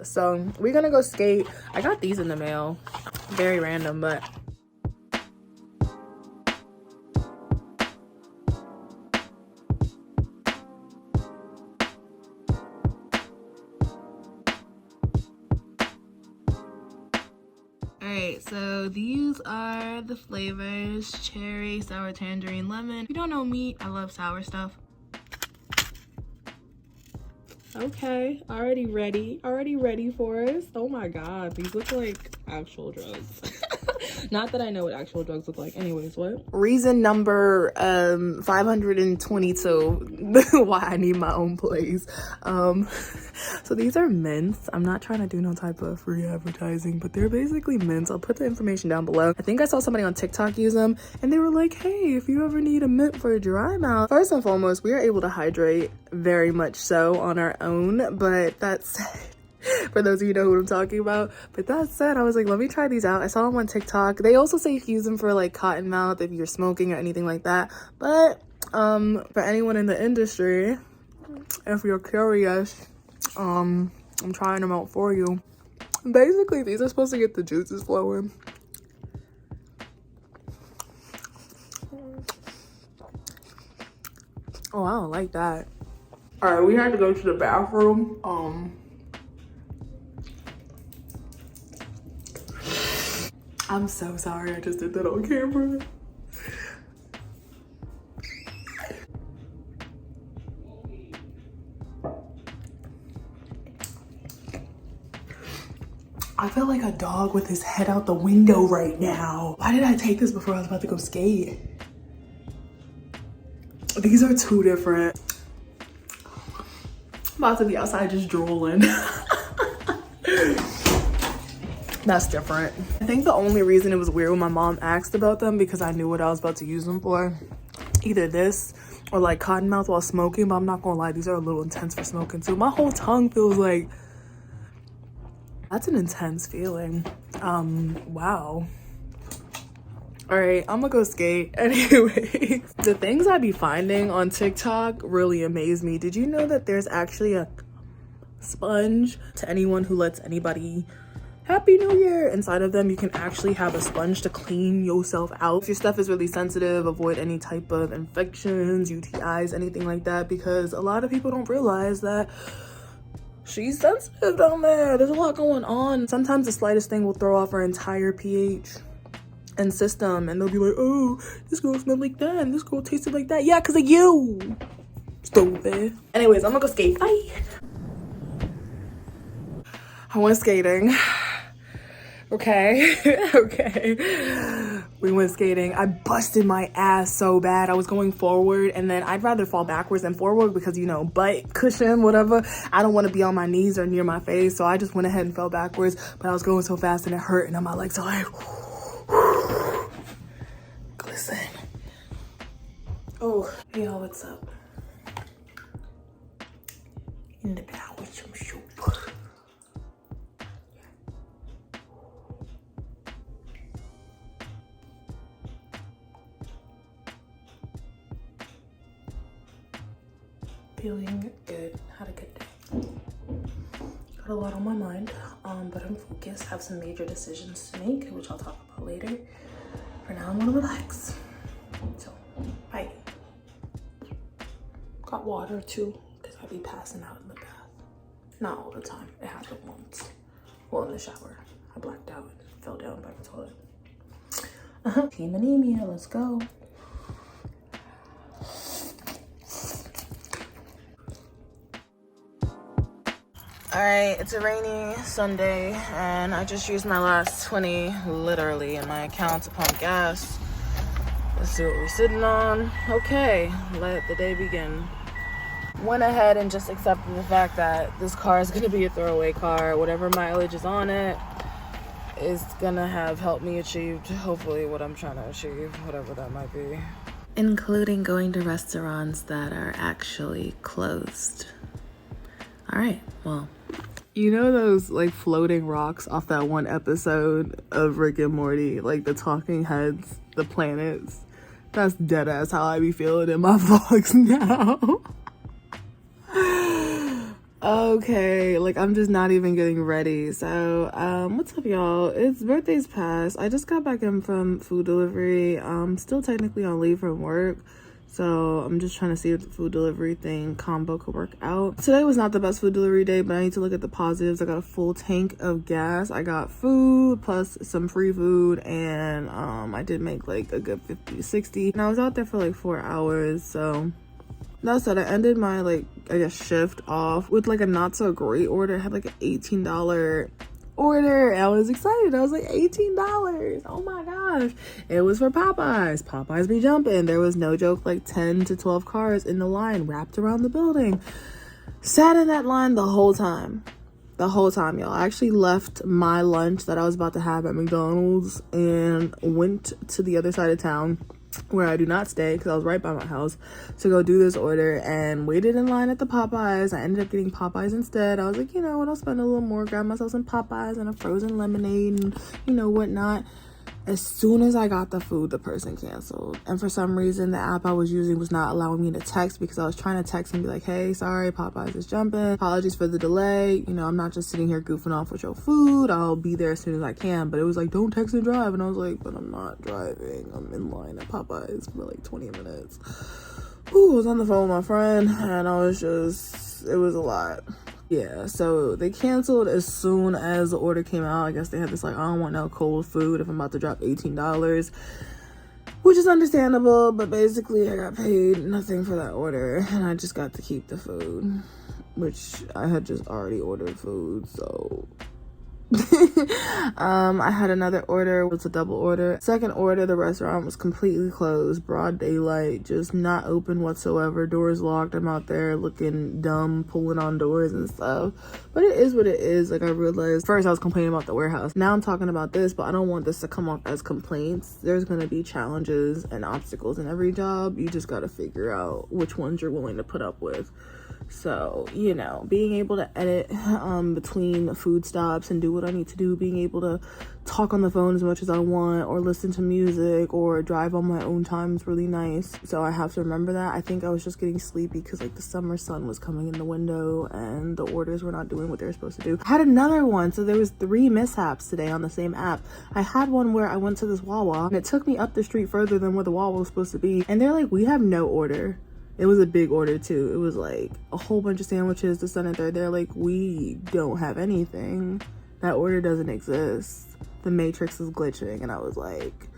So we're gonna go skate. I got these in the mail. Very random, but alright, so these are the flavors: cherry, sour, tangerine, lemon. If you don't know me, I love sour stuff. Okay, already ready for us. Oh my god, these look like actual drugs. Not that I know what actual drugs look like. Anyways, what? Reason number 522 why I need my own place. So these are mints. I'm not trying to do no type of free advertising, but they're basically mints. I'll put the information down below. I think I saw somebody on TikTok use them, and they were like, hey, if you ever need a mint for a dry mouth. First and foremost, we are able to hydrate very much so on our own, but that said, for those of you who know what I'm talking about. But that said, I was like, let me try these out. I saw them on TikTok. They also say you can use them for like cotton mouth if you're smoking or anything like that. But for anyone in the industry, if you're curious, I'm trying them out for you. Basically, these are supposed to get the juices flowing. Oh, I don't like that. All right, we had to go to the bathroom. I'm so sorry I just did that on camera. I feel like a dog with his head out the window right now. Why did I take this before I was about to go skate? These are two different. I'm about to be outside just drooling. That's different. I think the only reason it was weird when my mom asked about them, because I knew what I was about to use them for. Either this or like cotton mouth while smoking, but I'm not gonna lie, these are a little intense for smoking too. My whole tongue feels like, that's an intense feeling. Wow. All right, I'm gonna go skate. Anyway, the things I be finding on TikTok really amaze me. Did you know that there's actually a sponge to anyone who lets anybody Happy New Year inside of them? You can actually have a sponge to clean yourself out. If your stuff is really sensitive, avoid any type of infections, UTIs, anything like that, because a lot of people don't realize that she's sensitive down there. There's a lot going on. Sometimes the slightest thing will throw off our entire pH and system, and they'll be like, oh, this girl smelled like that and this girl tasted like that. Yeah, because of you, stupid. Anyways, I'm gonna go skate. Bye. I went skating. Okay. Okay, we went skating. I busted my ass so bad. I was going forward, and then I'd rather fall backwards than forward because, you know, butt cushion, whatever. I don't want to be on my knees or near my face, so I just went ahead and fell backwards. But I was going so fast and it hurt, and then my legs are like glisten. Oh, hey y'all, what's up? In the bath with some soup. Feeling good. Had a good day. Got a lot on my mind, but I'm focused. Have some major decisions to make, which I'll talk about later. For now, I'm gonna relax. So, bye. Got water too, because I be passing out in the bath. Not all the time. It happened once. Well, in the shower. I blacked out and fell down by the toilet. Team anemia, let's go. All right, it's a rainy Sunday, and I just used my last 20 literally in my account to pump gas. Let's see what we're sitting on. Okay, let the day begin. Went ahead and just accepted the fact that this car is gonna be a throwaway car. Whatever mileage is on it is gonna have helped me achieve hopefully what I'm trying to achieve, whatever that might be. Including going to restaurants that are actually closed. All right, well. You know those like floating rocks off that one episode of Rick and Morty, like the talking heads, the planets? That's dead ass how I be feeling in my vlogs now. Okay, like I'm just not even getting ready. So, what's up, y'all? It's birthday's past. I just got back in from food delivery. Still technically on leave from work. So I'm just trying to see if the food delivery thing combo could work out. Today was not the best food delivery day, but I need to look at the positives. I got a full tank of gas. I got food plus some free food, and I did make like a good 50 to 60. And I was out there for like 4 hours, so that said, I ended my like I guess shift off with like a not so great order. I had like an $18 order. I was excited. I was like, $18. Oh my gosh. It was for Popeyes. Popeyes be jumping. There was, no joke, like 10 to 12 cars in the line wrapped around the building. Sat in that line the whole time. The whole time, y'all. I actually left my lunch that I was about to have at McDonald's and went to the other side of town where I do not stay because I was right by my house to go do this order, and waited in line at the Popeyes. I ended up getting Popeyes instead. I was like, you know what, I'll spend a little more, grab myself some Popeyes and a frozen lemonade and you know whatnot. As soon as I got the food, the person canceled. And for some reason, the app I was using was not allowing me to text, because I was trying to text and be like, hey, sorry, Popeyes is jumping. Apologies for the delay. You know, I'm not just sitting here goofing off with your food. I'll be there as soon as I can. But it was like, don't text and drive. And I was like, but I'm not driving. I'm in line at Popeyes for like 20 minutes. Ooh, I was on the phone with my friend, and I was just, it was a lot. Yeah, so they canceled as soon as the order came out. I guess they had this like, I don't want no cold food if I'm about to drop $18, which is understandable, but basically I got paid nothing for that order, and I just got to keep the food, which I had just already ordered food, so I had another order. It was a double order. Second order, the restaurant was completely closed, broad daylight, just not open whatsoever, doors locked. I'm out there looking dumb, pulling on doors and stuff, but it is what it is. Like, I realized first I was complaining about the warehouse, now I'm talking about this, but I don't want this to come off as complaints. There's going to be challenges and obstacles in every job. You just got to figure out which ones you're willing to put up with. So, you know, being able to edit between food stops and do what I need to do, being able to talk on the phone as much as I want, or listen to music, or drive on my own time is really nice. So I have to remember that. I think I was just getting sleepy because like the summer sun was coming in the window and the orders were not doing what they were supposed to do. I had another one. So there was 3 mishaps today on the same app. I had one where I went to this Wawa and it took me up the street further than where the Wawa was supposed to be. And they're like, we have no order. It was a big order too. It was like a whole bunch of sandwiches, this, and third. They're like, we don't have anything. That order doesn't exist. The matrix is glitching. And I was like,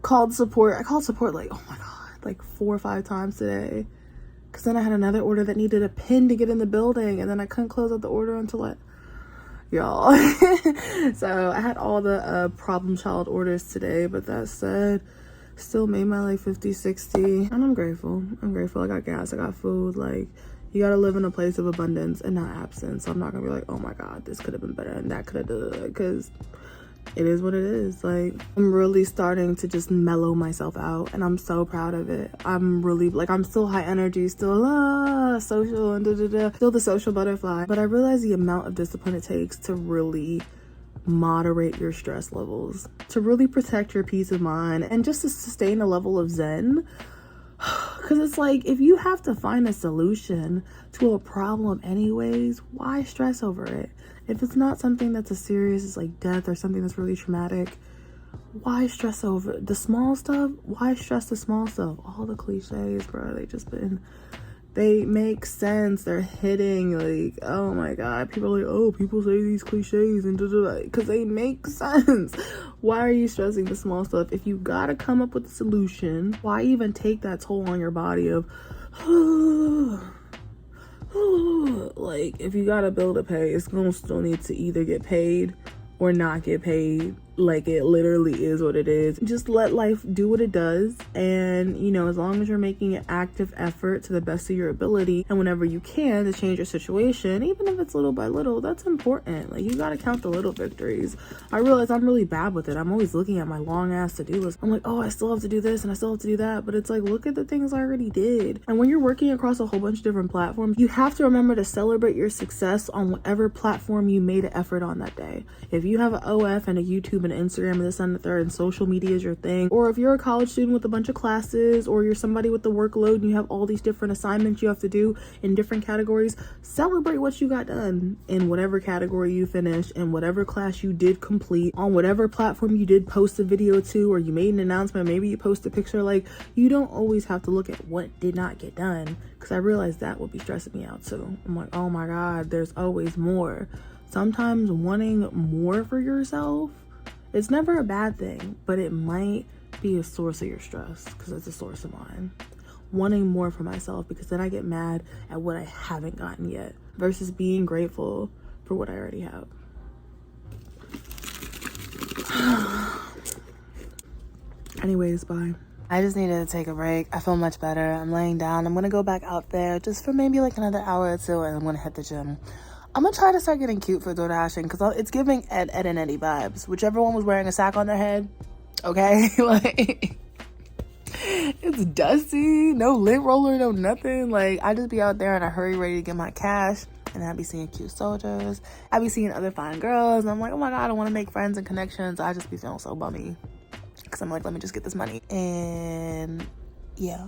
called support. I called support like, oh my God, like 4 or 5 times today. Cause then I had another order that needed a pin to get in the building. And then I couldn't close out the order until y'all. So I had all the problem child orders today. But that said, still made my like 50, 60, and I'm grateful. I got gas, I got food. Like, you gotta live in a place of abundance and not absence. So I'm not gonna be like, oh my God, this could have been better and that could have done it, because it is what it is. Like, I'm really starting to just mellow myself out, and I'm so proud of it. I'm really like, I'm still high energy, still social and still the social butterfly, but I realize the amount of discipline it takes to really moderate your stress levels, to really protect your peace of mind, and just to sustain a level of zen. Because it's like, if you have to find a solution to a problem anyways, why stress over it? If it's not something that's as serious as like death or something that's really traumatic, why stress over the small stuff? Why stress the small stuff? All the cliches, bro, they make sense. They're hitting, like, oh my God. People are like, oh, people say these cliches and because they make sense. Why are you stressing the small stuff? If you gotta come up with a solution, why even take that toll on your body of, like, if you gotta bill to pay, it's gonna still need to either get paid or not get paid. Like, it literally is what it is. Just let life do what it does, and you know, as long as you're making an active effort to the best of your ability, and whenever you can, to change your situation, even if it's little by little, that's important. Like, you gotta count the little victories. I realize I'm really bad with it. I'm always looking at my long ass to-do list. I'm like, oh, I still have to do this and I still have to do that, but it's like, look at the things I already did. And when you're working across a whole bunch of different platforms, you have to remember to celebrate your success on whatever platform you made an effort on that day. If you have an OF and a YouTube YouTube and Instagram and this and the third, and social media is your thing, or if you're a college student with a bunch of classes, or you're somebody with the workload and you have all these different assignments you have to do in different categories, celebrate what you got done in whatever category you finished, in whatever class you did complete, on whatever platform you did post a video to, or you made an announcement, maybe you post a picture. Like, you don't always have to look at what did not get done, because I realized that would be stressing me out too. I'm like, oh my God, there's always more. Sometimes wanting more for yourself, it's never a bad thing, but it might be a source of your stress, because it's a source of mine. Wanting more for myself, because then I get mad at what I haven't gotten yet, versus being grateful for what I already have. Anyways, bye. I just needed to take a break. I feel much better. I'm laying down. I'm gonna go back out there just for maybe like another hour or two, and I'm gonna hit the gym. I'm gonna try to start getting cute for DoorDashing, because it's giving Ed and Eddie vibes. Whichever one was wearing a sack on their head, okay? Like, it's dusty, no lint roller, no nothing. Like, I just be out there in a hurry, ready to get my cash, and I be seeing cute soldiers. I be seeing other fine girls, and I'm like, oh my God, I want to make friends and connections. I just be feeling so bummy, because I'm like, let me just get this money. And yeah.